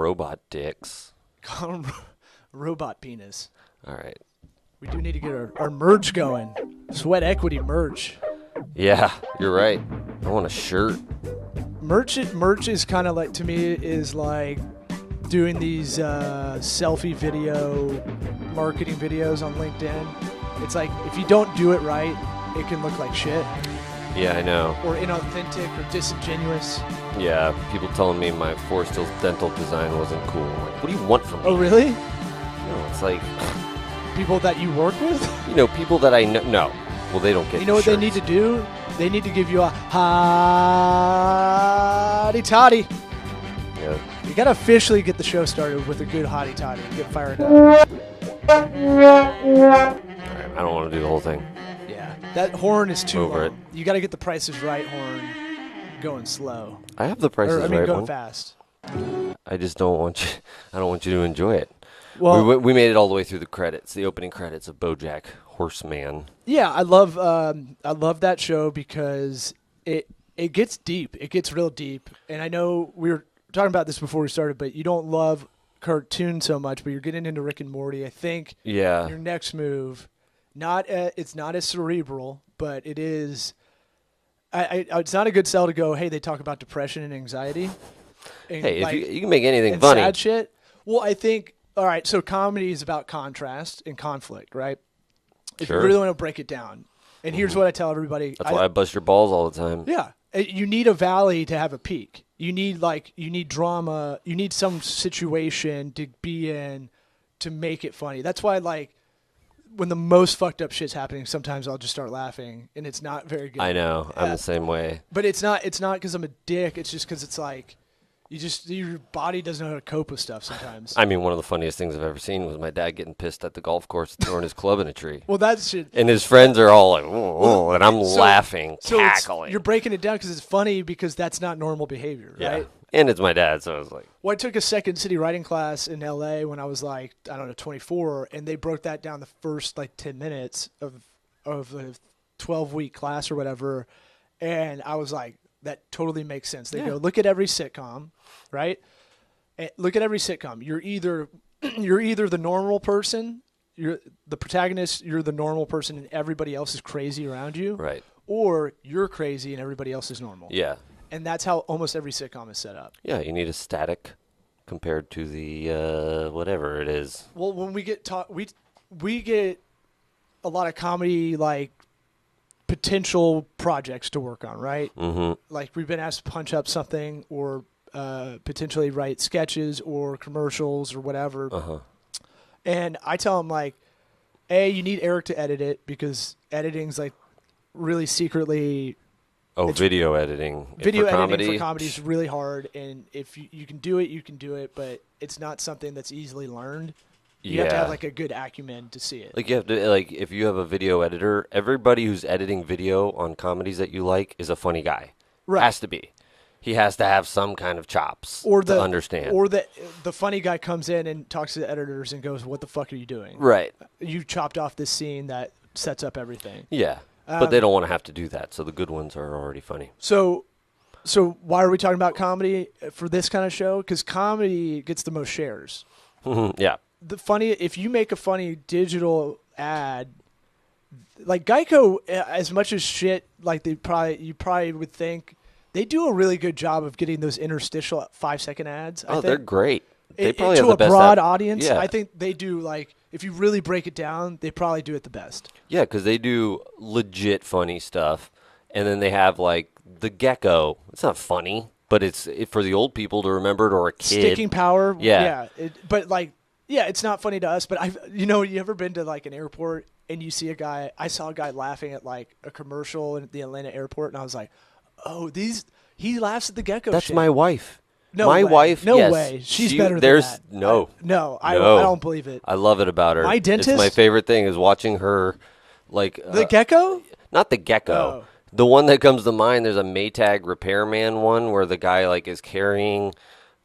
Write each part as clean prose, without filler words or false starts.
robot dicks. Call him robot penis. All right. We do need to get our merch going. Sweat Equity merch. Yeah, you're right. I want a shirt. Merch is kind of like, to me, is like doing these selfie video marketing videos on LinkedIn. It's like, if you don't do it right, it can look like shit. Yeah, I know. Or inauthentic or disingenuous. Yeah, people telling me my Forest Hills dental design wasn't cool. I'm like, what do you want from me? Oh, really? It's like... People that you work with? People that I know. No. Well, they don't get You know what shirts. they need to do? They need to give you a hottie toddy. Yeah. You got to officially get the show started with a good hottie toddy and get fired up. All right, I don't want to do the whole thing. Yeah. That horn is too Over long. You got to get the Price is Right horn going slow. I have the Price is Right going one. fast. I just don't want you. I don't want you to enjoy it. Well, we made it all the way through the credits, the opening credits of BoJack Horseman. yeah, I love that show because it gets deep. It gets real deep. And I know we were talking about this before we started, but you don't love cartoons so much, but you're getting into Rick and Morty. I think Yeah. your next move, it's not as cerebral, but it is. It's not a good sell to go, hey, they talk about depression and anxiety. And Hey, if you can make anything and funny. sad shit. Well, I think, all right, so comedy is about contrast and conflict, right? If Sure. you really want to break it down. And here's what I tell everybody. That's why I bust your balls all the time. Yeah. You need a valley to have a peak. You need drama. You need some situation to be in to make it funny. That's why, when the most fucked up shit's happening, sometimes I'll just start laughing, and it's not very good. I know. I'm the same way. But it's not because I'm a dick. It's just because it's like, your body doesn't know how to cope with stuff sometimes. I mean, one of the funniest things I've ever seen was my dad getting pissed at the golf course, throwing his club in a tree. Well, that shit. And his friends are all like, oh, and I'm laughing, cackling. You're breaking it down because it's funny because that's not normal behavior, yeah. right? And it's my dad, so I was like. Well, I took a Second City writing class in L.A. when I was 24, and they broke that down the first 10 minutes of a 12-week class or whatever, and I was like, that totally makes sense. They go, look at every sitcom, right? And look at every sitcom. You're either the normal person, you're the protagonist, you're the normal person, and everybody else is crazy around you, Right. or you're crazy and everybody else is normal. Yeah. And that's how almost every sitcom is set up. Yeah, you need a static compared to the whatever it is. Well, when we get we get a lot of comedy potential projects to work on, right? Mm-hmm. Like we've been asked to punch up something or potentially write sketches or commercials or whatever. Uh-huh. And I tell them you need Eric to edit it because editing's really secretly. Video editing. Video for editing comedy. for comedy is really hard, and if you can do it, you can do it, but it's not something that's easily learned. You have to have a good acumen to see it. You have to if you have a video editor, everybody who's editing video on comedies that you like is a funny guy. Right. Has to be. He has to have some kind of chops to understand. Or the funny guy comes in and talks to the editors and goes, "What the fuck are you doing? Right. You chopped off this scene that sets up everything." Yeah. But they don't want to have to do that, so the good ones are already funny. So why are we talking about comedy for this kind of show? Because comedy gets the most shares. Yeah. If you make a funny digital ad, Geico, as much as shit, you probably would think, they do a really good job of getting those interstitial 5-second ads. I think. They're great. They probably have to the a best broad audience. Yeah. I think they do if you really break it down, they probably do it the best. Yeah, because they do legit funny stuff, and then they have the gecko. It's not funny, but it's for the old people to remember it, or a kid. Sticking power. Yeah. It's not funny to us. But you ever been to an airport and you see a guy? I saw a guy laughing at a commercial at the Atlanta airport, and I was like, oh, he laughs at the gecko. That's shit. my wife. No my way. wife, No yes, way. She's better than that. No. I don't believe it. I love it about her. My dentist? It's my favorite thing is watching her, The gecko? not the gecko. Oh. The one that comes to mind, there's a Maytag repairman one where the guy is carrying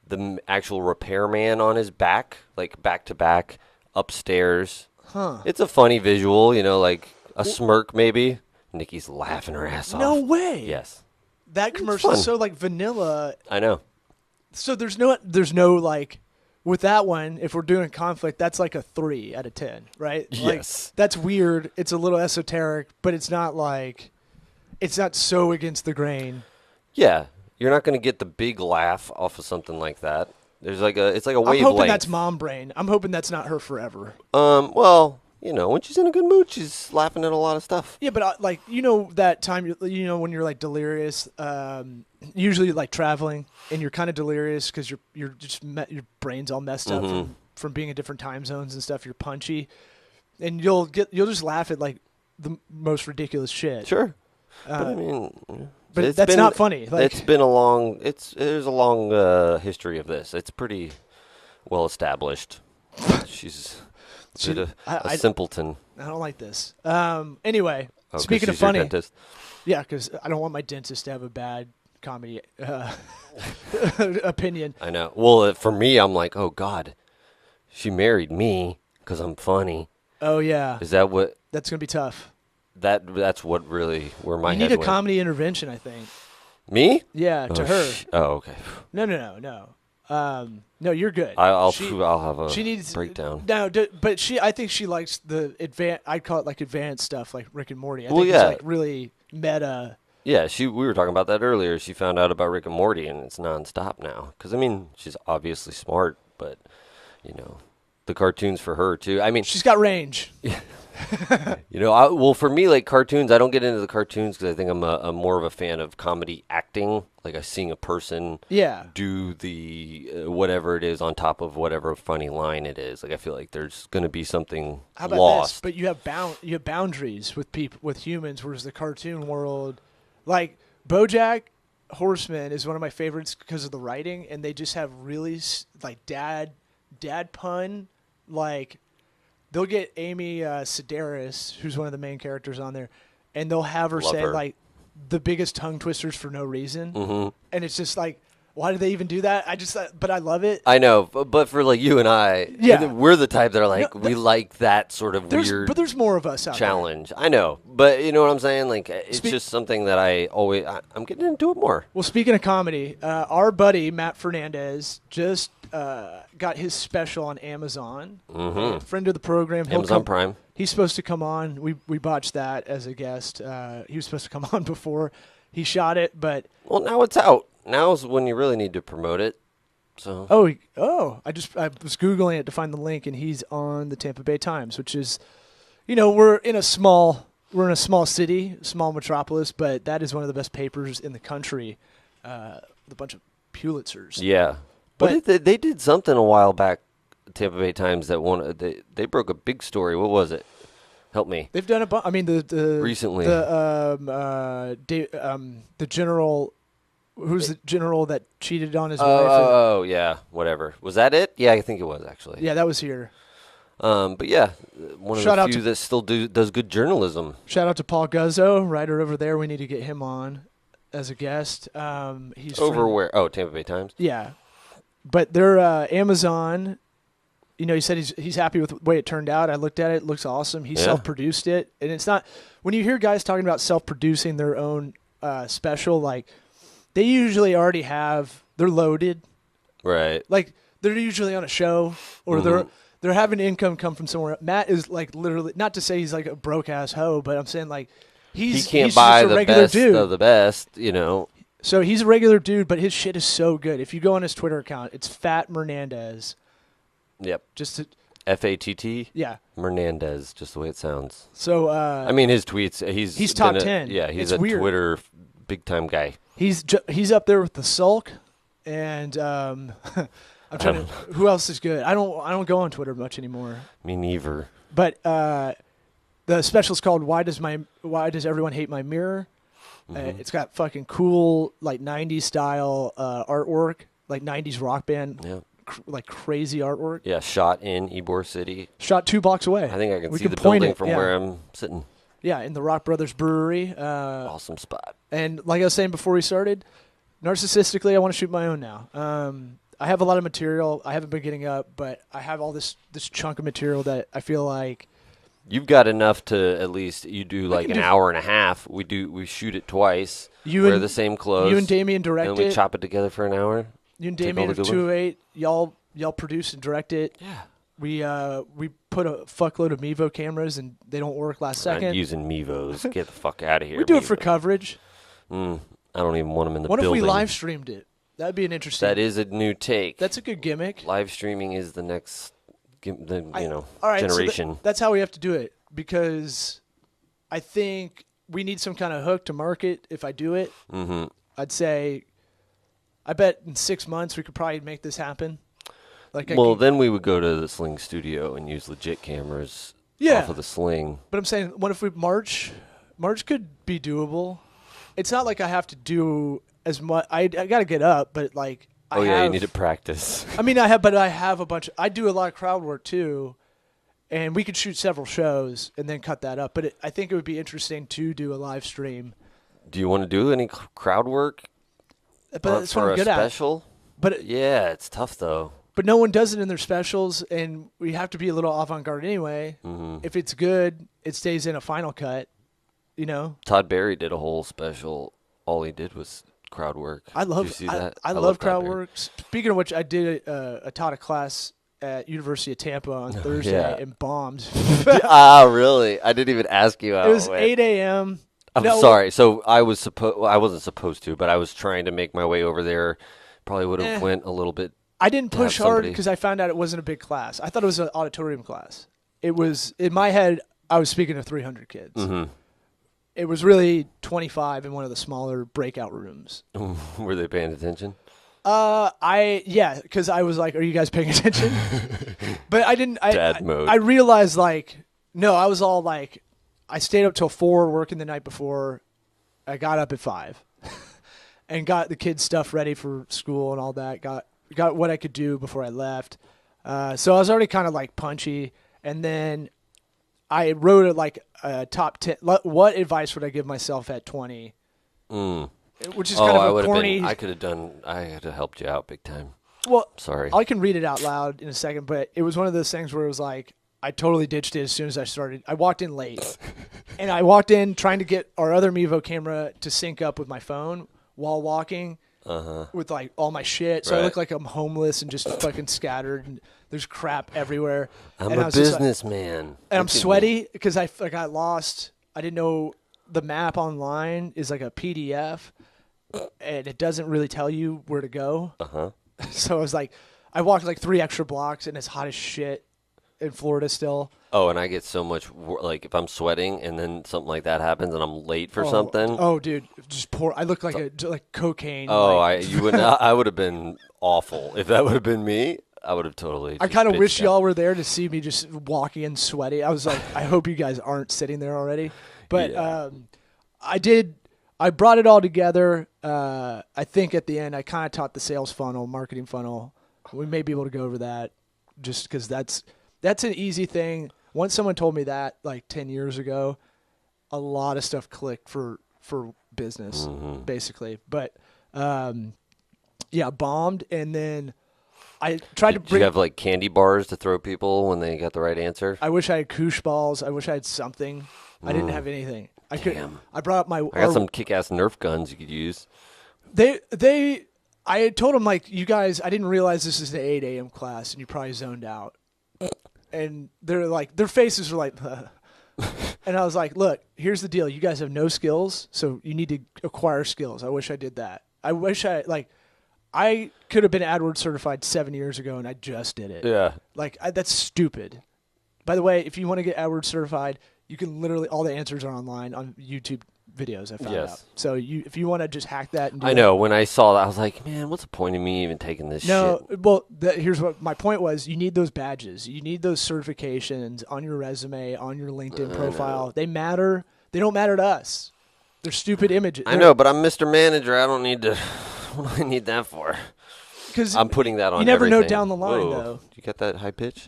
the actual repairman on his back, back to back, upstairs. Huh. It's a funny visual, a smirk maybe. Nikki's laughing her ass off. No way. Yes. That commercial is fun. so vanilla. I know. So there's no with that one, if we're doing conflict, that's like a 3 out of 10, right? Yes. Like, that's weird. It's a little esoteric, but it's not so against the grain. Yeah, you're not going to get the big laugh off of something like that. It's like a I'm wavelength. hoping that's mom brain. I'm hoping that's not her forever. Well, when she's in a good mood, she's laughing at a lot of stuff. Yeah, but that time, when you're like delirious, usually like traveling, and you're kind of delirious because your brain's all messed up from being in different time zones and stuff. You're punchy, and you'll just laugh at like the most ridiculous shit. Sure, but I mean, but that's not funny. Like, there's a long history of this. It's pretty well established. She's a simpleton. I don't like this. Anyway, Oh, 'cause speaking of she's your funny, dentist? yeah, because I don't want my dentist to have a bad comedy opinion. I know. Well, for me, I'm like, oh God, she married me because I'm funny. Oh yeah, Is that what? that's gonna be tough. That's what really where my You head need a went. comedy intervention, I think. Me? Yeah, to her. Oh, okay. No. No, you're good. I'll She- have a she needs breakdown. No, but I think she likes the I'd call it like advanced stuff, like Rick and Morty. I Well, think yeah. it's like really meta. Yeah, we were talking about that earlier. She found out about Rick and Morty, and it's nonstop now. Because I mean, she's obviously smart, but the cartoons for her too. I mean, She's got range. well, for me, like cartoons, I don't get into the cartoons because I think I'm more of a fan of comedy acting. Like seeing a person Yeah. do the whatever it is on top of whatever funny line it is. Like I feel like there's going to be something How about lost. this? But you have boundaries with humans, whereas the cartoon world, like BoJack Horseman, is one of my favorites because of the writing, and they just have really like dad pun. Like they'll get Amy Sedaris, who's one of the main characters on there, and they'll have her Love say her. like the biggest tongue twisters for no reason, Mm-hmm. and it's just like, why do they even do that? But I love it. I know, but for like you and I, Yeah. we're the type that are like, No, we like that sort of weird But there's more of us out there. challenge. I know, but you know what I'm saying? Like, it's Speak- just something that I'm getting into it more. Well, speaking of comedy, our buddy Matt Fernandez just got his special on Amazon. Friend of the program. He'll Amazon come- Prime. He's supposed to come on. We botched that as a guest. He was supposed to come on before he shot it, but Well, now it's out. Now's when you really need to promote it. So I was Googling it to find the link, and he's on the Tampa Bay Times, which is, we're in a small city, small metropolis, but that is one of the best papers in the country. With a bunch of Pulitzers. yeah, but they did something a while back. Tampa Bay Times they broke a big story. What was it? Help me. They've done I mean, the Recently. the general, who's the general that cheated on his wife. Oh yeah, whatever. Was that it? Yeah, I think it was actually. Yeah, that was here. But yeah, one of Shout the out few to- that still does good journalism. Shout out to Paul Guzzo, writer over there. We need to get him on as a guest. He's Over where? Oh, Tampa Bay Times. Yeah, but they're Amazon. He said he's happy with the way it turned out. I looked at it; it looks awesome. He Yeah. self-produced it, and it's not. When you hear guys talking about self-producing their own special, like they usually already have. They're loaded. Right. Like they're usually on a show, or they're having income come from somewhere. Matt is like literally, not to say he's like a broke ass hoe, but I'm saying like He he's can't just buy a the regular best dude. of the best, So he's a regular dude, but his shit is so good. If you go on his Twitter account, it's Fat Hernandez. Yep. Just to, FATT. yeah. Hernandez, just the way it sounds. So I mean, his tweets. He's top been 10. Yeah, he's It's a weird. Twitter big time guy. he's up there with the Sulk, and I'm trying to. Who else is good? I don't go on Twitter much anymore. Me neither. But the special's called "Why Does Everyone Hate My Mirror?" It's got fucking cool like '90s style artwork, like '90s rock band, Yeah. like crazy artwork. Yeah, shot in Ybor City. Shot 2 blocks away. I think I can We see the point building it, from yeah. where I'm sitting. Yeah, in the Rock Brothers Brewery. Awesome spot. And like I was saying before we started, narcissistically, I want to shoot my own now. I have a lot of material. I haven't been getting up, but I have all this chunk of material that I feel like You've got enough to at least you do like can an do- hour and a half. We shoot it twice. You wear and- the same clothes. you and Damien direct and we it. chop it together for an hour. You and Take all Damien the of good ones. 208, y'all Y'all produce and direct it. Yeah. We put a fuckload of Mevo cameras and they don't work last I'm second. using Mevos. Get the fuck out of here. We do it for Mevo. coverage. I don't even want them in the What building. if we live streamed it? That'd be an interesting. That is a new take. That's a good gimmick. Live streaming is the next, All right, generation. So that's how we have to do it because I think we need some kind of hook to market. If I do it, I'd say, I bet in 6 months we could probably make this happen. Like, Then we would go to the Sling studio and use legit cameras off of the Sling. But I'm saying, what if we March could be doable. It's not like I have to do as much. I got to get up, but like. You need to practice. I mean, I have a bunch. I do a lot of crowd work too, and we could shoot several shows and then cut that up. But I think it would be interesting to do a live stream. Do you want to do any crowd work? But that's what for I'm a good special? But Yeah, it's tough though. But no one does it in their specials, and we have to be a little avant-garde anyway. If it's good, it stays in a final cut. You know. Todd Barry did a whole special. All he did was crowd work. I Did you see that? I love crowd work. Speaking of which, I taught a class at University of Tampa on Thursday and bombed. Really? I didn't even ask you how It was went. 8 a.m. I'm sorry. So I wasn't supposed to, but I was trying to make my way over there. Probably would have went a little bit. I didn't push hard somebody- because I found out it wasn't a big class. I thought it was an auditorium class. It was, in my head, I was speaking to 300 kids. It was really 25 in one of the smaller breakout rooms. Were they paying attention? Because I was like, "Are you guys paying attention?" But I didn't. Dad mode. I realized no, I was all like, I stayed up till 4 working the night before. I got up at 5, and got the kids' stuff ready for school and all that. Got what I could do before I left. So I was already kind of like punchy, and then I wrote it like a top 10. What advice would I give myself at 20? Which is kind of a corny. I could have helped you out big time. Well, sorry. I can read it out loud in a second, but it was one of those things where it was like, I totally ditched it as soon as I started. I walked in late, and I walked in trying to get our other Mevo camera to sync up with my phone while walking with like all my shit. So I look like I'm homeless and just fucking scattered, and there's crap everywhere. I'm and a businessman. And I'm sweaty because I got lost. I didn't know the map online is like a PDF, and it doesn't really tell you where to go. So I was like, I walked like 3 extra blocks, and it's hot as shit in Florida still. Oh, and I get so much, like, if I'm sweating and then something like that happens and I'm late for something. Oh, dude, just pour. I look like cocaine. Oh, like, you would not. I would have been awful if that would have been me. I would have totally. I kind of wish out. y'all were there to see me just walking in sweaty. I was like, I hope you guys aren't sitting there already. But I did. I brought it all together. I think at the end, I kind of taught the sales funnel, marketing funnel. We may be able to go over that, just because that's an easy thing. Once someone told me that, like 10 years ago, a lot of stuff clicked for business, basically. But bombed, and then I tried to Did bring. you have like candy bars to throw people when they got the right answer? I wish I had koosh balls. I wish I had something. I didn't have anything. I couldn't. I brought up my. I got some kick-ass Nerf guns you could use. I had told them, like, you guys, I didn't realize this is the 8 a.m. class, and you probably zoned out. And they're like, their faces were like, and I was like, look, here's the deal. You guys have no skills, so you need to acquire skills. I wish I did that. I wish I could have been AdWords certified 7 years ago, and I just did it. Yeah. Like, that's stupid. By the way, if you want to get AdWords certified, you can literally, all the answers are online on YouTube videos. I found out. So if you want to just hack that and do I know. When I saw that, I was like, man, what's the point of me even taking this shit? Well, here's what my point was. You need those badges. You need those certifications on your resume, on your LinkedIn profile. They matter. They don't matter to us. They're stupid images. I know, but I'm Mr. Manager. I don't need to. What do I need that for? Because I'm putting that on. You never know everything. down the line, Whoa. though. You got that high pitch?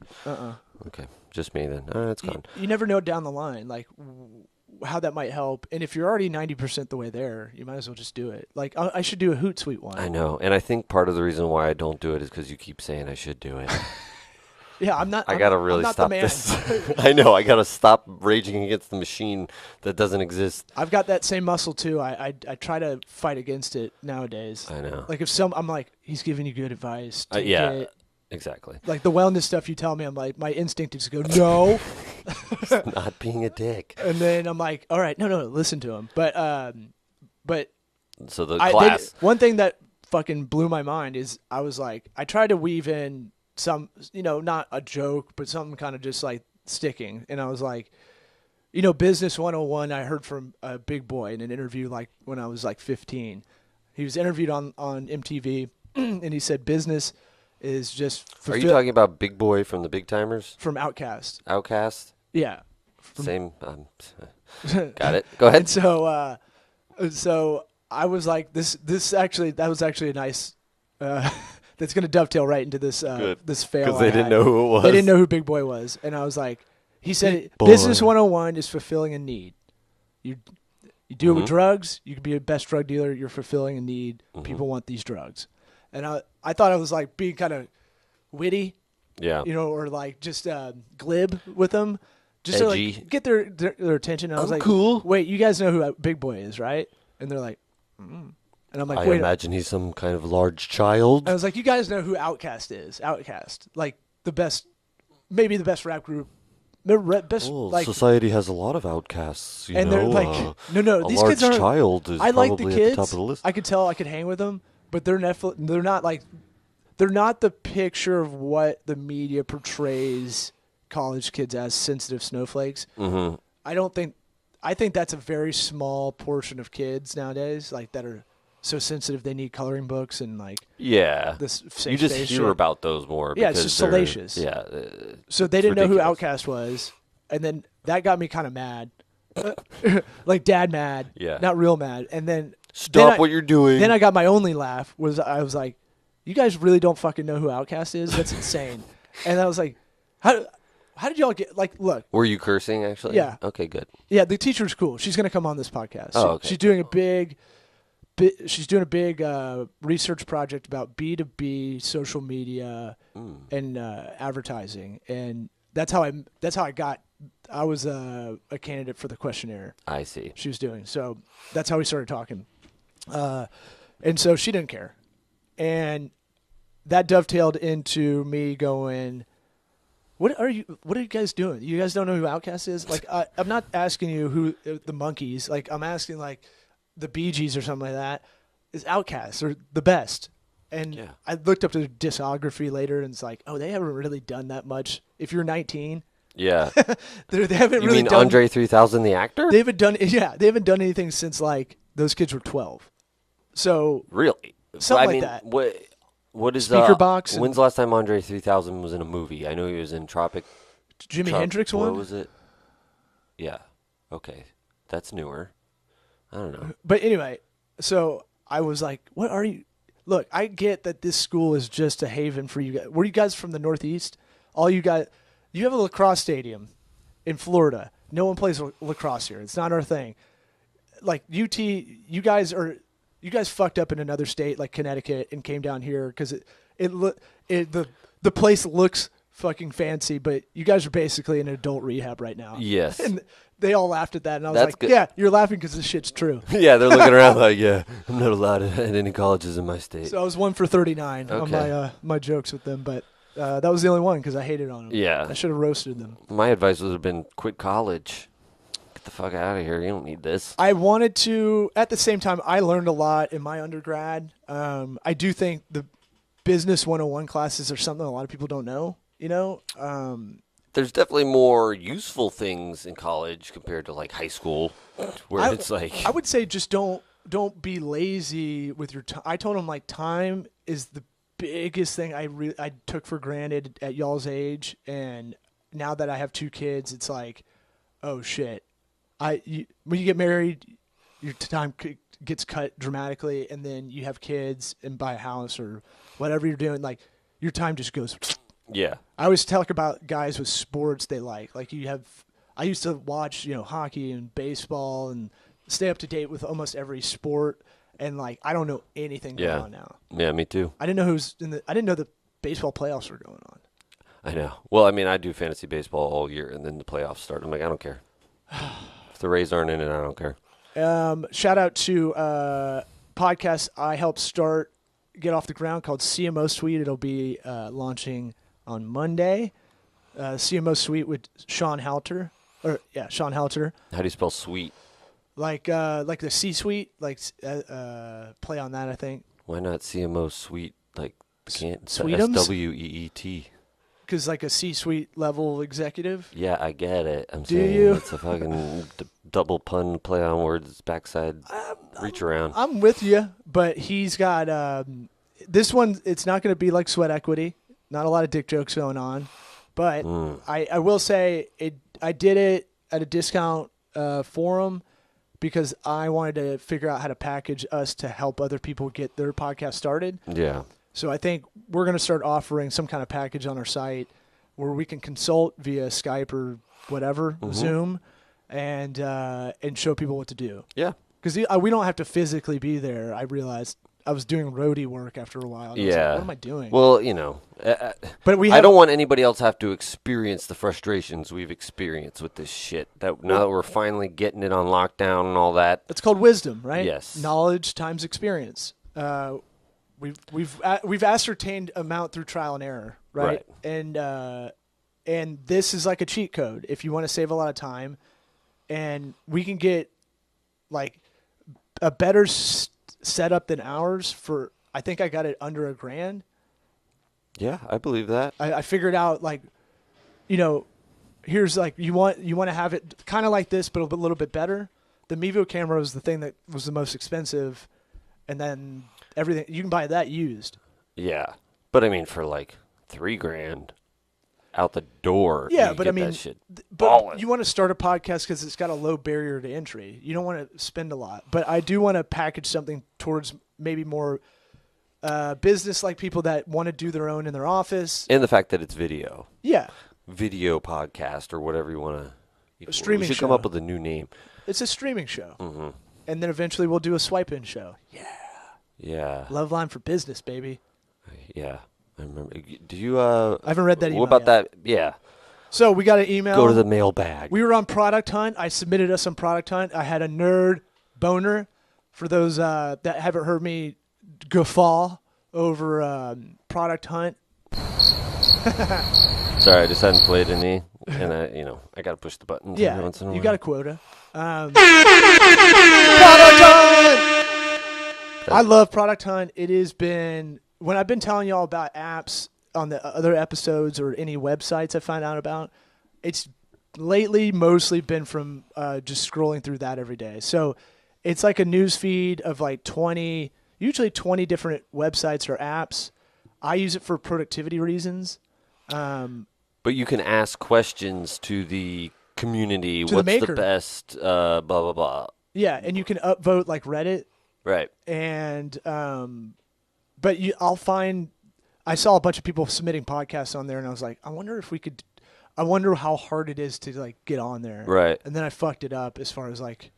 Okay, just me then. All right, it's gone. You never know down the line, like how that might help. And if you're already 90% the way there, you might as well just do it. Like, I should do a Hootsuite one. I know, and I think part of the reason why I don't do it is because you keep saying I should do it. Yeah, I'm not. I gotta really stop this. I know. I gotta stop raging against the machine that doesn't exist. I've got that same muscle too. I try to fight against it nowadays. I know. Like I'm like, he's giving you good advice. Take Yeah. it. Exactly. Like the wellness stuff you tell me, I'm like, my instinct is to go, no. Not being a dick. And then I'm like, all right, no, listen to him. But So the class. one thing that fucking blew my mind is I was like, I tried to weave in some, not a joke, but something kind of just like sticking. And I was like, Business 101, I heard from a big boy in an interview like when I was like 15. He was interviewed on MTV, and he said business is just Are you talking about Big Boy from the Big Timers? from Outkast. Outcast? Yeah. Same. Got it. Go ahead. And so I was like, that was actually a nice, that's going to dovetail right into this, this fail. Because they didn't know who it was. They didn't know who Big Boy was. And I was like, he said, Boy. Business 101 is fulfilling a need. You do it with drugs. You could be a best drug dealer. You're fulfilling a need. People want these drugs. And I thought I was like being kind of witty, Yeah. or like just glib with them. Just Edgy. to like get their attention. And I was I'm like, cool. Wait, you guys know who Big Boy is, right? And they're like, And I'm like, I wait. imagine he's some kind of large child. I was like, you guys know who Outkast is? Outkast, like maybe the best rap group. Best, society has a lot lot of outcasts. And they're like, no, these kids aren't. Child is I like the probably kids. at the top of the list. I could tell I could hang with them, but they're not like, they're not the picture of what the media portrays college kids as, sensitive snowflakes. Mm-hmm. I think that's a very small portion of kids nowadays, like that are so sensitive they need coloring books and like this safe you just space hear shit. about those more. Yeah, it's because just they're- salacious. Yeah. So they didn't know who ridiculous. Outkast was, and then that got me kind of mad, like dad mad, Yeah. not real mad. And then Stop what you're doing. Then I got my only laugh was I was like, you guys really don't fucking know who Outkast is? That's insane. And I was like, how did y'all get like look? Were you cursing actually? Yeah. Okay, good. Yeah, the teacher's cool. She's gonna come on this podcast. Oh, okay. She's doing a big. She's doing a big research project about B2B social media and advertising, and that's how I was a candidate for the questionnaire I see. she was doing. So that's how we started talking, and so she didn't care, and that dovetailed into me going, What are you guys doing? You guys don't know who Outkast is? Like, I'm not asking you who the Monkees. Like, I'm asking like the Bee Gees or something like that. Is Outkast or the best? And Yeah. I looked up their discography later, and it's like, oh, they haven't really done that much. If you're 19, Yeah. they haven't You really mean done. Andre 3000, the actor? They haven't done. Yeah, they haven't done anything since like those kids were 12. So Really? Something I like mean, that. What is Speaker box and- When's the last time Andre 3000 was in a movie? I know he was in Tropic. Jimi Hendrix What one. was it? Yeah. Okay. That's newer. I don't know. But anyway, so I was like, what are you? Look, I get that this school is just a haven for you guys. Were you guys from the Northeast? All you guys, you have a lacrosse stadium in Florida. No one plays lacrosse here. It's not our thing. Like UT, you guys fucked up in another state like Connecticut and came down here because the place looks fucking fancy, but you guys are basically in adult rehab right now. Yes. And they all laughed at that, and I was That's like, good. yeah, you're laughing because this shit's true. Yeah, they're looking around like, yeah, I'm not allowed at any colleges in my state. So I was 1 for 39 on Okay. my jokes with them, but that was the only one because I hated on them. Yeah. I should have roasted them. My advice would have been quit college. Get the fuck out of here. You don't need this. I wanted to. At the same time, I learned a lot in my undergrad. I do think the Business 101 classes are something a lot of people don't know. You know, There's definitely more useful things in college compared to like high school, where it's like I would say just don't be lazy with your time. I told them like time is the biggest thing I took for granted at y'all's age, and now that I have 2 kids, it's like, oh shit. When you get married, your time gets cut dramatically, and then you have kids and buy a house or whatever you're doing. Like your time just goes. yeah. I always talk about guys with sports they like. Like I used to watch, hockey and baseball and stay up to date with almost every sport. And like, I don't know anything going on now. Yeah, me too. I didn't know I didn't know the baseball playoffs were going on. I know. Well, I mean, I do fantasy baseball all year, and then the playoffs start. I'm like, I don't care. If the Rays aren't in it, I don't care. Shout out to podcast I helped start get off the ground called CMO Suite. It'll be launching on Monday. CMO Suite with Sean Halter. Sean Halter. How do you spell sweet? Like the C-suite, play on that, I think. Why not CMO Suite? Like, can't Sweetums? SWEET? Because like a C-suite level executive. Yeah, I get it. I'm Do saying you? it's a fucking double pun play on words, backside reach around. I'm with you, but he's got this one. It's not going to be like Sweat Equity. Not a lot of dick jokes going on, but I will say it. I did it at a discount for him because I wanted to figure out how to package us to help other people get their podcast started. Yeah. So I think we're going to start offering some kind of package on our site where we can consult via Skype or whatever, Zoom, and show people what to do. Yeah. Because we don't have to physically be there. I realized I was doing roadie work after a while. And I was Yeah. like, what am I doing? Well, but I don't want anybody else to have to experience the frustrations we've experienced with this shit. That now that we're finally getting it on lockdown and all that. It's called wisdom, right? Yes. Knowledge times experience. We've ascertained amount through trial and error, right? And this is like a cheat code if you want to save a lot of time, and we can get like a better setup than ours for. I think I got it under $1,000. Yeah, I believe that. I figured out like, here's like you want to have it kind of like this, but a little bit better. The Mevo camera was the thing that was the most expensive, and then everything you can buy that used. Yeah, but I mean for like $3,000 out the door. Yeah, you but get I mean, that shit but ballin'. you want to start a podcast because it's got a low barrier to entry. You don't want to spend a lot, but I do want to package something towards maybe more business, like people that want to do their own in their office. And the fact that it's video. Yeah, Video podcast or whatever you want to. Streaming We should show. come up with a new name. it's a streaming show, and then eventually we'll do a swipe-in show. Yeah. Love line for business, baby. Yeah. I remember. Do you? I haven't read that email What about yet. that? Yeah. So we got an email. Go to the mailbag. We were on Product Hunt. I submitted us on Product Hunt. I had a nerd boner for those that haven't heard me guffaw over Product Hunt. Sorry, I just hadn't played any, and I got to push the buttons every Yeah, once in a you while. got a quota. Product Hunt! I love Product Hunt. It has been, when I've been telling y'all about apps on the other episodes or any websites I find out about, it's lately mostly been from just scrolling through that every day. So it's like a news feed of like usually 20 different websites or apps. I use it for productivity reasons. But you can ask questions to the community. To the What's the maker. best? Blah blah blah. Yeah, and you can upvote like Reddit. Right. And but I'll find. I saw a bunch of people submitting podcasts on there, and I was like, I wonder how hard it is to like get on there. Right. And then I fucked it up as far as like,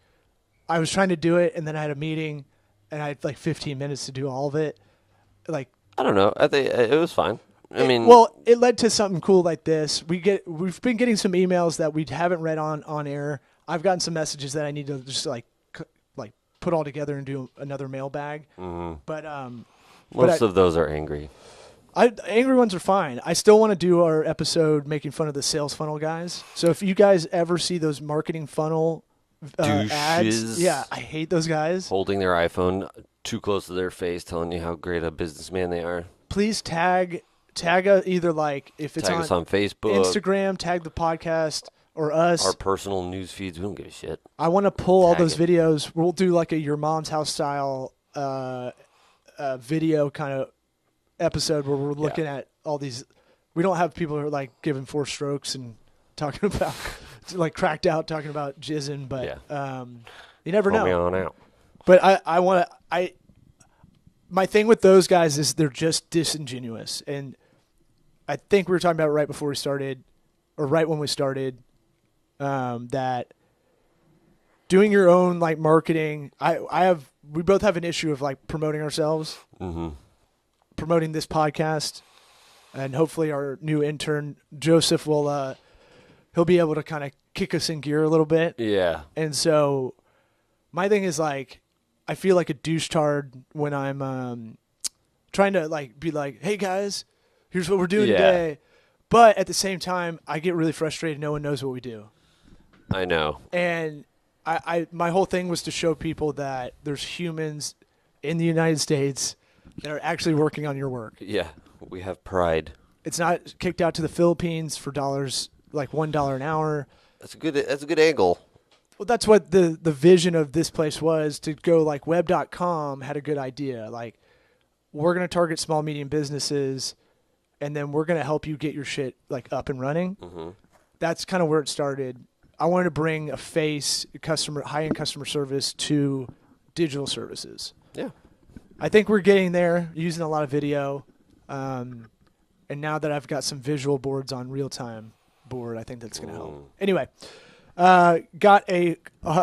I was trying to do it, and then I had a meeting, and I had like 15 minutes to do all of it. Like, I don't know. I think it was fine. I mean, it led to something cool like this. We've been getting some emails that we haven't read on air. I've gotten some messages that I need to just like put all together and do another mailbag. But most of those are angry. angry ones are fine. I still want to do our episode making fun of the sales funnel guys. So if you guys ever see those marketing funnel ads, Douches. yeah, I hate those guys. Holding their iPhone too close to their face, telling you how great a businessman they are. Please tag either like if it's Tag us on Facebook, Instagram, tag the podcast or us. our personal news feeds. We don't give a shit. I want to pull all Tag those it. videos. We'll do like a your mom's house style video kind of episode where we're looking at all these. We don't have people who are like giving 4 strokes and talking about like cracked out talking about jizzing, but you never Call me know. on out. But I want to. My thing with those guys is they're just disingenuous, and I think we were talking about it right before we started, or right when we started, that doing your own like marketing. We both have an issue of like promoting ourselves, promoting this podcast, and hopefully our new intern Joseph will he'll be able to kind of kick us in gear a little bit. Yeah. And so my thing is like, I feel like a douche-tard when I'm trying to like be like, hey guys, here's what we're doing Yeah. today. But at the same time, I get really frustrated. No one knows what we do. I know. And my whole thing was to show people that there's humans in the United States that are actually working on your work. Yeah, we have pride. It's not kicked out to the Philippines for dollars, like $1 an hour. That's a good angle. Well, that's what the vision of this place was, to go like web.com had a good idea. Like, we're going to target small, medium businesses, and then we're going to help you get your shit like up and running. Mm-hmm. That's kind of where it started. I wanted to bring a high-end customer service to digital services. Yeah. I think we're getting there, using a lot of video. And now that I've got some visual boards on real-time board, I think that's going to help. Anyway, got a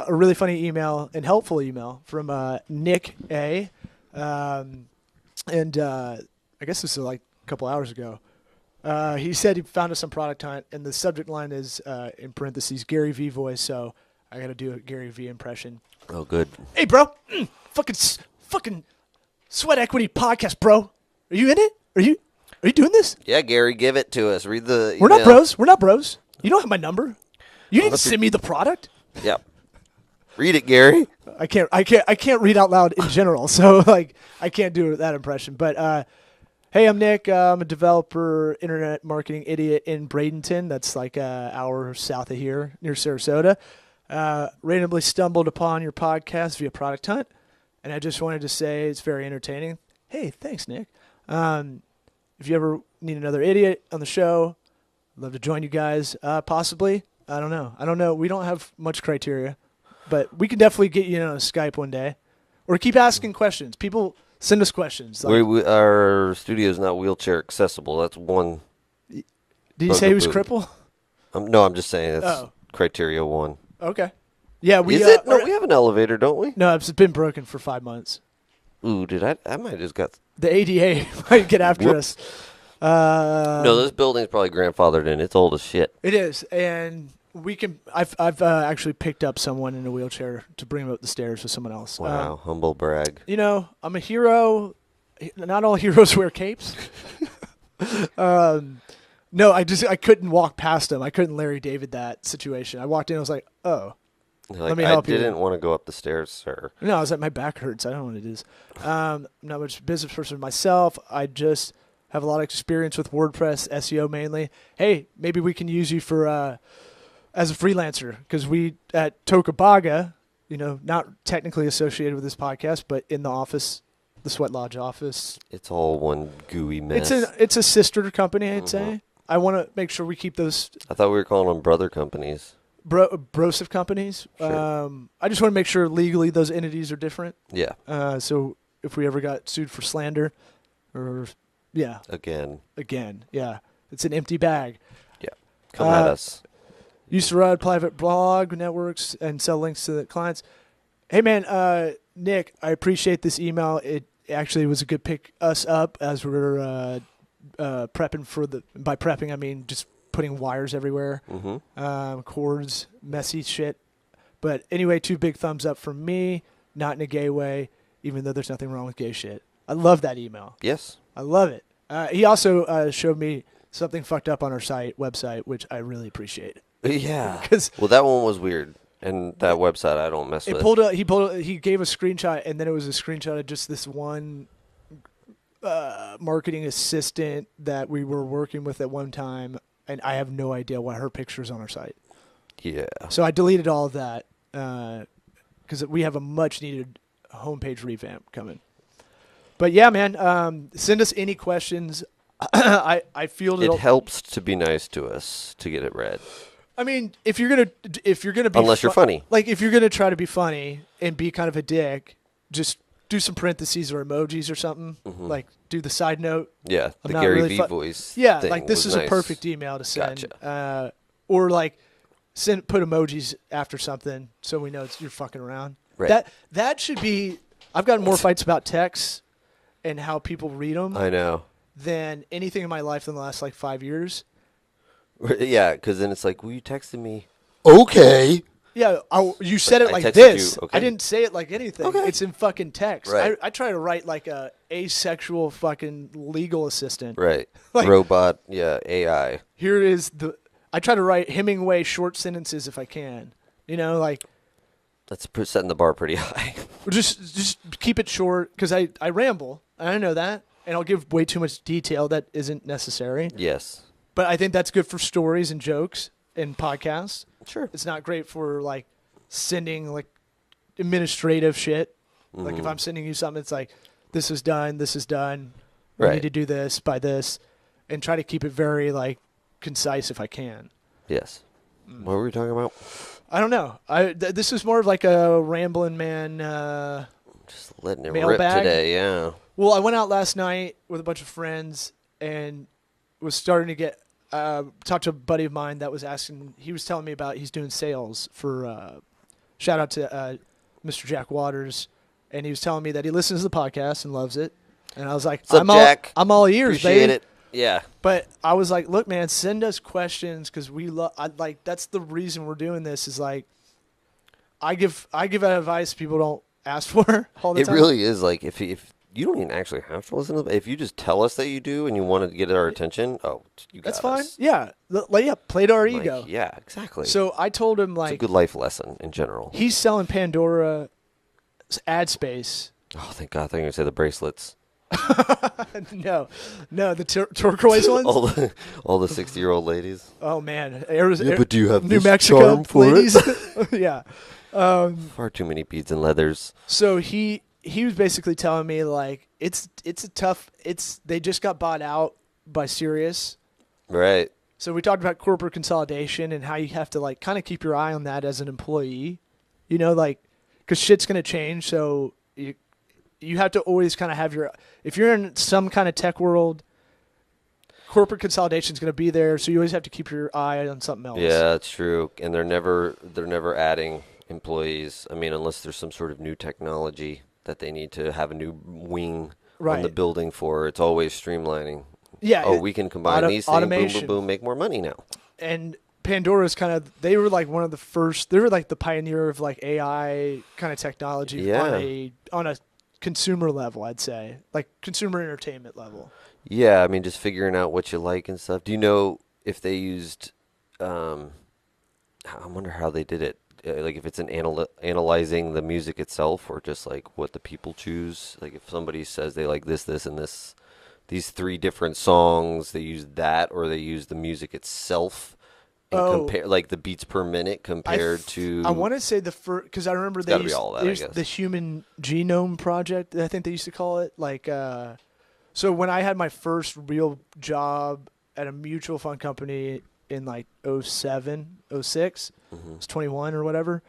really funny email and helpful email from Nick A. And I guess this was like a couple hours ago. He said he found us some Product Hunt, and the subject line is, in parentheses, Gary V voice, so I got to do a Gary V impression. Oh, good. Hey, bro. Fucking Sweat Equity podcast, bro. Are you in it? Are you doing this? Yeah, Gary, give it to us. Read the We're not email. bros. We're not bros. You don't have my number. You didn't send me the product. Yeah. Read it, Gary. I can't read out loud in general, so like I can't do that impression. But hey, I'm Nick. I'm a developer, internet marketing idiot in Bradenton. That's like an hour south of here, near Sarasota. Randomly stumbled upon your podcast via Product Hunt, and I just wanted to say it's very entertaining. Hey, thanks, Nick. If you ever need another idiot on the show, I'd love to join you guys. Possibly. I don't know. We don't have much criteria, but we can definitely get you on a Skype one day, or keep asking questions. People send us questions. Like, Our studio is not wheelchair accessible. That's one. did you say he was crippled? No, I'm just saying that's Oh. criteria one. Okay. Yeah, we. Is it? No, we have an elevator, don't we? No, it's been broken for 5 months. Ooh, I might have just got. The ADA might get after Whoops. us. No, this building's probably grandfathered in. It's old as shit. It is, and we can. I've actually picked up someone in a wheelchair to bring him up the stairs with someone else. Wow, humble brag. I'm a hero. Not all heroes wear capes. No, I couldn't walk past him. I couldn't Larry David that situation. I walked in. I was like, oh. Like, Let me help I you. didn't want to go up the stairs, sir. No, I was like, my back hurts. I don't know what it is. I'm not much of a business person myself. I just have a lot of experience with WordPress, SEO mainly. Hey, maybe we can use you for as a freelancer, because we at Tocobaga, not technically associated with this podcast, but in the office, the Sweat Lodge office. It's all one gooey mess. It's a sister company, I'd say. I want to make sure we keep those I thought we were calling them brother companies. brosive companies. Sure. I just want to make sure legally those entities are different. Yeah. So if we ever got sued for slander, or again, it's an empty bag. Yeah. Come at us. Used to run private blog networks and sell links to the clients. Hey man, Nick, I appreciate this email. It actually was a good pick us up as we're prepping for by prepping I mean just putting wires everywhere, cords, messy shit. But anyway, 2 big thumbs up from me, not in a gay way, even though there's nothing wrong with gay shit. I love that email. Yes. I love it. He also showed me something fucked up on our website, which I really appreciate. Yeah. 'Cause well, that one was weird, and that website I don't mess with. He gave a screenshot, and then it was a screenshot of just this one marketing assistant that we were working with at one time, and I have no idea why her picture's on our site. Yeah. So I deleted all of that because we have a much-needed homepage revamp coming. But yeah, man, send us any questions. I feel It helps to be nice to us to get it read. I mean, if you're gonna be Unless you're funny. like if you're gonna try to be funny and be kind of a dick, just do some parentheses or emojis or something. Like do the side note. Yeah, I'm the not Gary really V voice. Yeah, thing like this was is nice. a perfect email to send. Gotcha. Or like put emojis after something so we know you're fucking around. Right. That should be. I've gotten more fights about texts and how people read them I know. than anything in my life in the last like 5 years. Yeah, because then it's like, well, you texted me. Okay. Yeah, you said it I like texted this. you, okay. I didn't say it like anything. Okay. It's in fucking text. Right. I try to write like a asexual fucking legal assistant. Right. Like- Robot. Yeah. AI. Here is I try to write Hemingway short sentences if I can. You know, like That's setting the bar pretty high. just keep it short because I ramble. I know that, and I'll give way too much detail that isn't necessary. Yes. But I think that's good for stories and jokes and podcasts. Sure. It's not great for like sending like administrative shit. Like if I'm sending you something, it's like this is done. We Right. need to do this by this, and try to keep it very like concise if I can. Yes. What were we talking about? I don't know. This is more of like a rambling man. Just letting it Mailbag? rip today. Yeah. Well, I went out last night with a bunch of friends and was starting to get talked to a buddy of mine that was asking. He was telling me about he's doing sales for. Shout out to Mr. Jack Waters, and he was telling me that he listens to the podcast and loves it. And I was like, What's up, Jack? I'm all ears, Appreciate baby. it. Yeah. But I was like, look, man, send us questions because we love. Like that's the reason we're doing this. Is like, I give out advice people don't ask for all the It time. really is like if you don't even actually have to listen to it. If you just tell us that you do and you want to get our attention, you got That's fine. us. Yeah, play to our Like, ego. yeah, exactly. So I told him it's a like good life lesson in general. he's selling Pandora ad space. Oh, thank God! I thought you were gonna say the bracelets. no, the turquoise ones. all the 60-year-old ladies. Oh man, Arizona, Yeah, but do you have New this Mexico charm for it? ladies? Yeah. Far too many beads and leathers. So he was basically telling me like it's a tough. They just got bought out by Sirius. Right. So we talked about corporate consolidation and how you have to like kind of keep your eye on that as an employee, you know, like because shit's gonna change. So you have to always kind of have if you're in some kind of tech world, corporate consolidation is gonna be there. So you always have to keep your eye on something else. Yeah, that's true. And they're never adding employees. I mean, unless there's some sort of new technology that they need to have a new wing on the Right. building for. It's always streamlining. Yeah. We can combine these things, boom, boom, automation. boom, make more money now. And Pandora's they were like one of the first. They were like the pioneer of like AI kind of technology Yeah. on a consumer level, I'd say, like consumer entertainment level. Yeah, I mean, just figuring out what you like and stuff. Do you know if they used? I wonder how they did it. Like if it's analyzing the music itself, or just like what the people choose. Like if somebody says they like this, and this, these 3 different songs, they use that, or they use the music itself, and compare like the beats per minute compared to. I want to say the first because I remember they gotta be used, all that, they I used guess. the Human Genome Project. I think they used to call it like. So when I had my first real job at a mutual fund company in like 07, 06, I was 21 or whatever.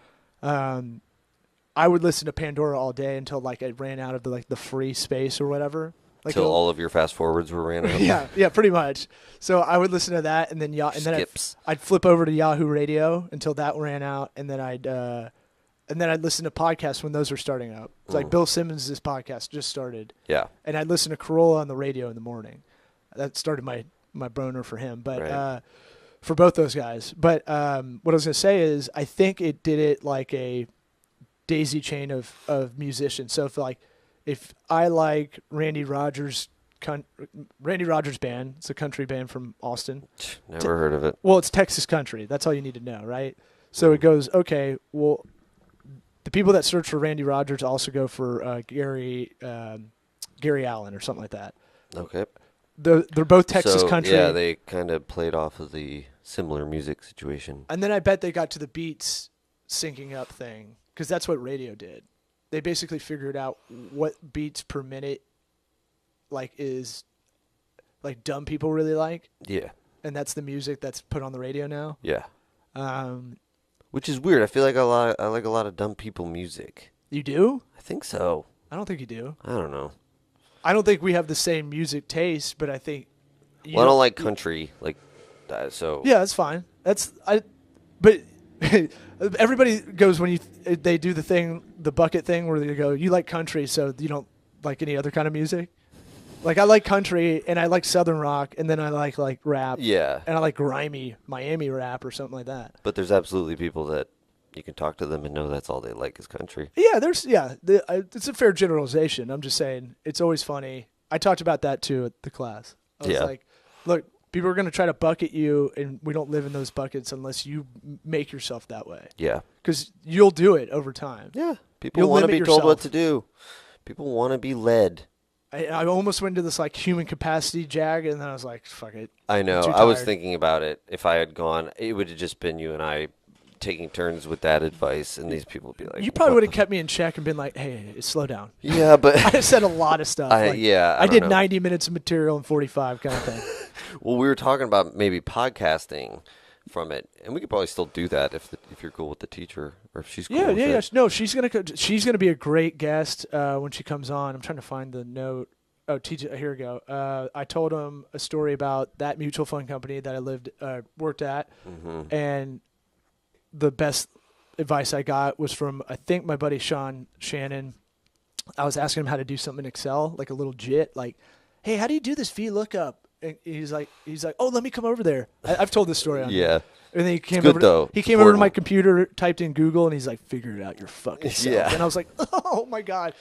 I would listen to Pandora all day until like it ran out of the free space or whatever. Like Till all of your fast forwards were ran out. yeah, pretty much. So I would listen to that, and then Skips. I'd flip over to Yahoo Radio until that ran out, and then I'd listen to podcasts when those were starting up. It's like Bill Simmons' podcast just started, Yeah. and I'd listen to Corolla on the radio in the morning. That started my boner for him, but Right. for both those guys. But what I was gonna say is, I think it did it like a daisy chain of musicians. So if I like Randy Rogers band, it's a country band from Austin. Never heard of it. Well, it's Texas country. That's all you need to know, right? So it goes, okay, well, the people that search for Randy Rogers also go for Gary Allen or something like that. Okay. They're both Texas so, country. Yeah, they kind of played off of the similar music situation. And then I bet they got to the beats syncing up thing because that's what radio did. They basically figured out what beats per minute is like dumb people really like, Yeah. and that's the music that's put on the radio now. Yeah. Um, Which is weird. I feel like I like a lot of dumb people music. you do? I think so. I don't think you do. I don't know. I don't think we have the same music taste, but I think. Well, I don't like country like that, so. Yeah, that's fine. But everybody goes when they do the bucket thing where they go, you like country, so you don't like any other kind of music. Like I like country and I like southern rock, and then I like rap. Yeah. And I like grimy Miami rap or something like that. But there's absolutely people that you can talk to them and know that's all they like is country. Yeah, it's a fair generalization. I'm just saying it's always funny. I talked about that too at the class. I was Yeah. like, look, people are going to try to bucket you, and we don't live in those buckets unless you make yourself that way. Yeah. Because you'll do it over time. Yeah. People You'll want to limit be told what yourself. to do. People want to be led. I almost went into this like human capacity jag, and then I was like, fuck it. I know. too I was tired. thinking about it. If I had gone, it would have just been you and I taking turns with that advice, and these people would be like, You probably "What would have the-" kept me in check and been like, hey, slow down. Yeah, but I said a lot of stuff. I like, I I don't did know. 90 minutes of material in 45 kind of thing. Well, we were talking about maybe podcasting from it, and we could probably still do that if you're cool with the teacher or if she's cool Yeah, with yeah, it. yeah. No, she's gonna be a great guest when she comes on. I'm trying to find the note. Oh, TJ, here we go. I told him a story about that mutual fund company that I worked at, Mm-hmm. and the best advice I got was from I think my buddy Sean Shannon. I was asking him how to do something in Excel, like a little JIT, like, hey, how do you do this VLOOKUP? And he's like, oh, let me come over there. I've told this story on here. Yeah. And then he came good, over. though. He came over to my Important. computer, typed in Google, and he's like, "Figure it out your fucking self." Yeah. And I was like, "Oh my god!"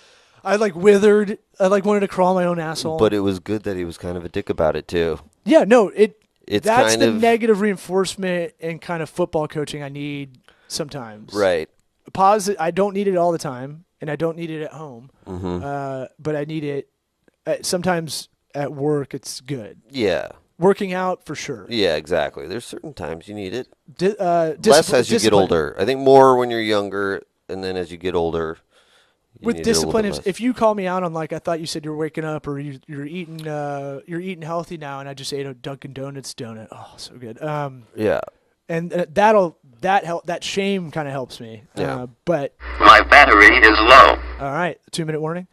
I like withered. I like wanted to crawl my own asshole. But it was good that he was kind of a dick about it too. yeah, no, It's that's kind the of negative reinforcement and kind of football coaching I need sometimes. right. I don't need it all the time, and I don't need it at home. Mm-hmm. But I need it sometimes at work. It's good. Yeah. Working out for sure. Yeah, exactly. There's certain times you need it. Less Less as you get older. I think more when you're younger, and then as you get older, you With need it a little discipline, bit less. if you call me out on like I thought you said you're waking up or you're eating healthy now, and I just ate a Dunkin' Donuts donut, oh so good. Yeah. And that shame kind of helps me. Yeah. But My battery is low. all right, 2-minute warning.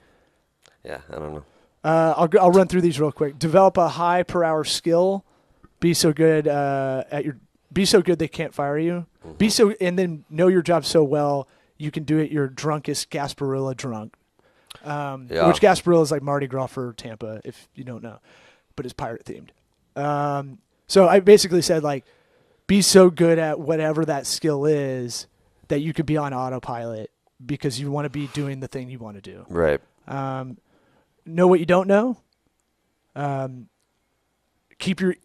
Yeah, I don't know. I'll run through these real quick. Develop a high per hour skill. Be so good Be so good they can't fire you. And then know your job so well you can do it your drunkest Gasparilla drunk. Yeah. Which Gasparilla is like Mardi Gras for Tampa, if you don't know, but it's pirate themed. So I basically said like, be so good at whatever that skill is that you could be on autopilot because you want to be doing the thing you want to do. Right. Know what you don't know.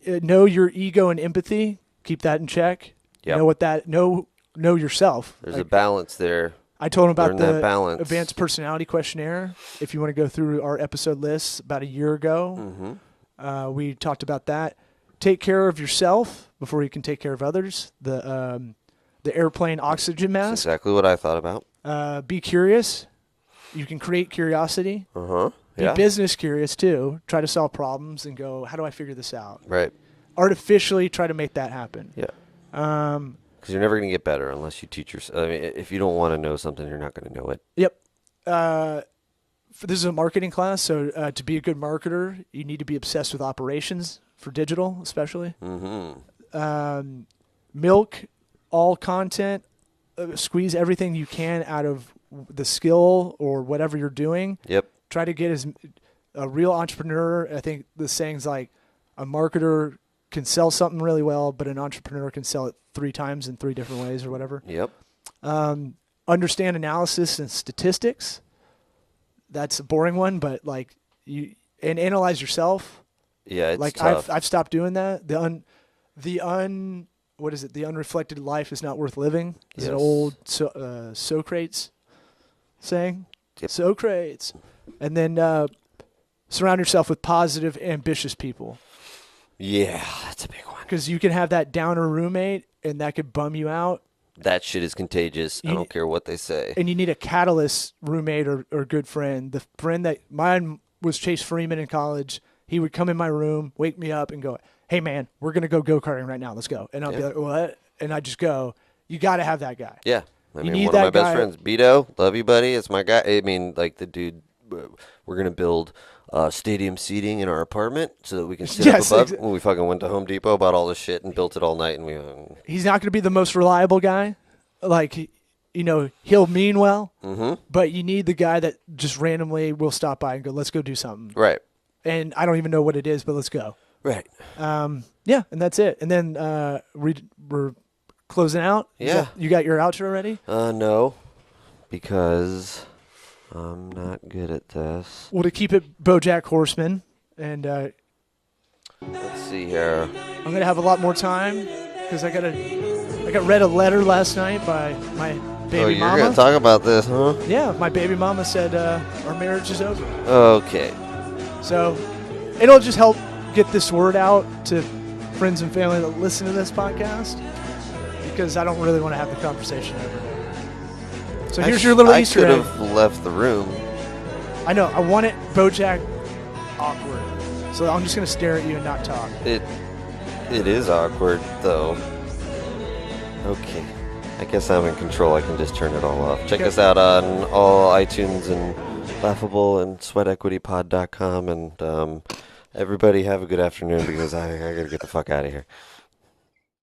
Know your ego and empathy. Keep that in check. Yep. Know yourself. There's Like, a balance there. I told him about Learn that the balance. advanced personality questionnaire. If you want to go through our episode lists about a year ago, we talked about that. Take care of yourself before you can take care of others. The airplane oxygen That's mask. exactly what I thought about. Be curious. You can create curiosity. Uh-huh. Be Yeah. business curious too. Try to solve problems and go, how do I figure this out? Right. Artificially try to make that happen. Yeah. Because you're never going to get better unless you teach yourself. I mean, if you don't want to know something, you're not going to know it. Yep. This is a marketing class, so to be a good marketer, you need to be obsessed with operations for digital, especially. Mm-hmm. Milk all content, squeeze everything you can out of the skill or whatever you're doing. Yep. Try to get as a real entrepreneur. I think the saying's like a marketer can sell something really well, but an entrepreneur can sell it 3 times in 3 different ways or whatever. Yep. Understand analysis and statistics. That's a boring one, but like and analyze yourself. Yeah, it's Like tough. I've stopped doing that. What is it? The unreflected life is not worth living. Is an Yes. old Socrates saying. Yep. Socrates. And then surround yourself with positive, ambitious people. Yeah, that's a big one. Because you can have that downer roommate, and that could bum you out. That shit is contagious. I don't care what they say. And you need a catalyst roommate or good friend. The friend that mine was Chase Freeman in college. He would come in my room, wake me up, and go, "Hey man, we're gonna go karting right now. Let's go." And I'll be like, "What?" And I just go. You got to have that guy. Yeah. I mean, need one of my that best guy- friends, Beto, love you, buddy. It's my guy. I mean, like the dude, we're going to build stadium seating in our apartment so that we can sit Yes, up above. When we fucking went to Home Depot, bought all this shit and built it all night. And we, He's not going to be the most reliable guy. Like, he'll mean well, but you need the guy that just randomly will stop by and go, "Let's go do something." right. And I don't even know what it is, but let's go. Right. Yeah, and that's it. And then we're closing out? Yeah. You got your outro ready? No, because I'm not good at this. Well, to keep it BoJack Horseman, and Let's see here. I'm gonna have a lot more time because I got read a letter last night by my baby Oh, you're mama. gonna talk about this, huh? Yeah, my baby mama said our marriage is over. Okay. So it'll just help get this word out to friends and family that listen to this podcast because I don't really want to have the conversation every day. So here's your little Easter I egg. could have left the room. I know. I want it BoJack awkward. So I'm just going to stare at you and not talk. It is awkward though. Okay. I guess I'm in control. I can just turn it all off. Check Okay. us out on all iTunes and Laughable and SweatEquityPod.com, and everybody have a good afternoon because I gotta get the fuck out of here.